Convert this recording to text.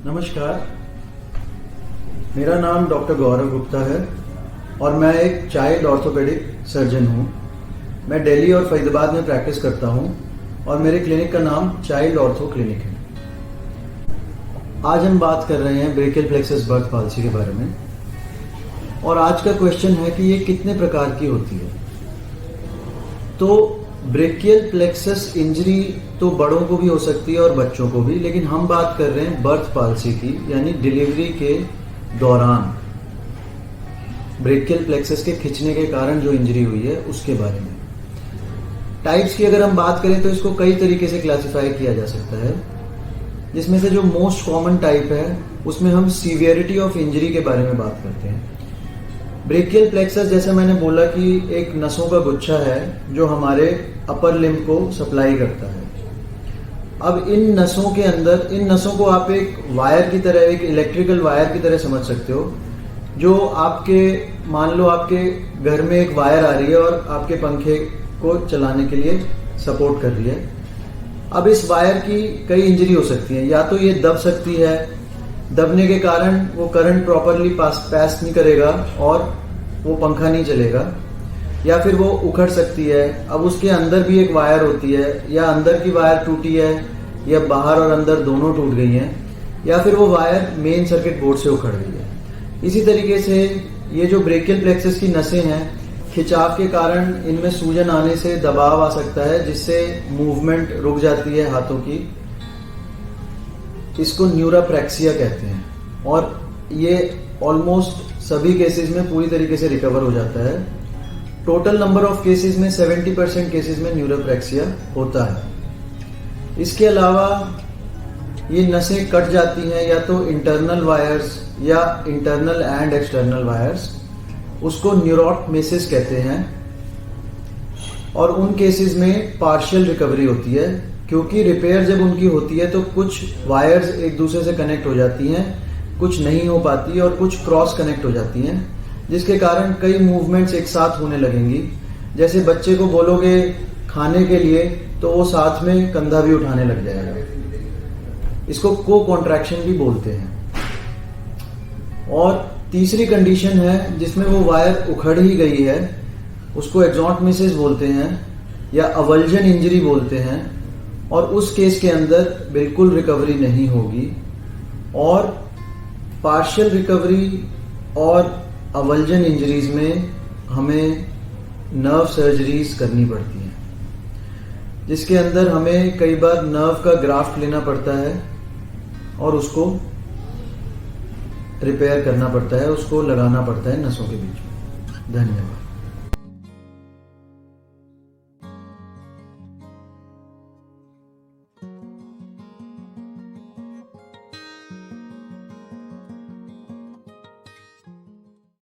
नमस्कार, मेरा नाम डॉक्टर गौरव गुप्ता है और मैं एक चाइल्ड ऑर्थोपेडिक सर्जन हूँ। मैं दिल्ली और फरीदाबाद में प्रैक्टिस करता हूँ और मेरे क्लिनिक का नाम चाइल्ड ऑर्थो क्लिनिक है। आज हम बात कर रहे हैं ब्रेकियल प्लेक्सस बर्थ पाल्सी के बारे में और आज का क्वेश्चन है कि ये कितने प्रकार की होती है। तो ब्रेकियल प्लेक्सस इंजरी तो बड़ों को भी हो सकती है और बच्चों को भी, लेकिन हम बात कर रहे हैं बर्थ पाल्सी की, यानी डिलीवरी के दौरान ब्रेकियल प्लेक्सस के खिंचने के कारण जो इंजरी हुई है उसके बारे में। टाइप्स की अगर हम बात करें तो इसको कई तरीके से क्लासिफाई किया जा सकता है, जिसमें से जो मोस्ट कॉमन टाइप है उसमें हम सीवियरिटी ऑफ इंजरी के बारे में बात करते हैं। ब्रेकियल प्लेक्सस, जैसे मैंने बोला कि एक नसों का गुच्छा है जो हमारे अपर लिम्ब को सप्लाई करता है। अब इन नसों के अंदर, इन नसों को आप एक वायर की तरह, एक इलेक्ट्रिकल वायर की तरह समझ सकते हो, जो आपके, मान लो आपके घर में एक वायर आ रही है और आपके पंखे को चलाने के लिए सपोर्ट कर रही है। अब इस वायर की कई इंजरी हो सकती है। या तो ये दब सकती है, दबने के कारण वो करंट प्रॉपरली पास नहीं करेगा और वो पंखा नहीं चलेगा, या फिर वो उखड़ सकती है। अब उसके अंदर भी एक वायर होती है, या अंदर की वायर टूटी है या बाहर और अंदर दोनों टूट गई हैं, या फिर वो वायर मेन सर्किट बोर्ड से उखड़ गई है। इसी तरीके से ये जो ब्रेकियल प्लेक्सस की नसें हैं, खिंचाव के कारण इनमें सूजन आने से दबाव आ सकता है, जिससे मूवमेंट रुक जाती है हाथों की। इसको न्यूरोप्रैक्सिया कहते हैं और ये ऑलमोस्ट सभी केसेस में पूरी तरीके से रिकवर हो जाता है। टोटल नंबर ऑफ केसेस में 70% केसेस में न्यूरोप्रैक्सिया होता है। इसके अलावा ये नसें कट जाती हैं, या तो इंटरनल वायर्स या इंटरनल एंड एक्सटर्नल वायर्स, उसको न्यूरोटमेसिस कहते हैं। और उन केसेस में पार्शियल रिकवरी होती है, क्योंकि रिपेयर जब उनकी होती है तो कुछ वायर्स एक दूसरे से कनेक्ट हो जाती हैं, कुछ नहीं हो पाती और कुछ क्रॉस कनेक्ट हो जाती हैं, जिसके कारण कई मूवमेंट्स एक साथ होने लगेंगी। जैसे बच्चे को बोलोगे खाने के लिए तो वो साथ में कंधा भी उठाने लग जाएगा। इसको को कॉन्ट्रैक्शन भी बोलते हैं। और तीसरी कंडीशन है जिसमें वो वायर उखड़ ही गई है, उसको एक्सॉन्टमेसिस बोलते हैं या अवल्जन इंजरी बोलते हैं, और उस केस के अंदर बिल्कुल रिकवरी नहीं होगी। और पार्शियल रिकवरी और अवल्जन इंजरीज में हमें नर्व सर्जरीज करनी पड़ती हैं, जिसके अंदर हमें कई बार नर्व का ग्राफ्ट लेना पड़ता है और उसको रिपेयर करना पड़ता है, उसको लगाना पड़ता है नसों के बीच में। धन्यवाद।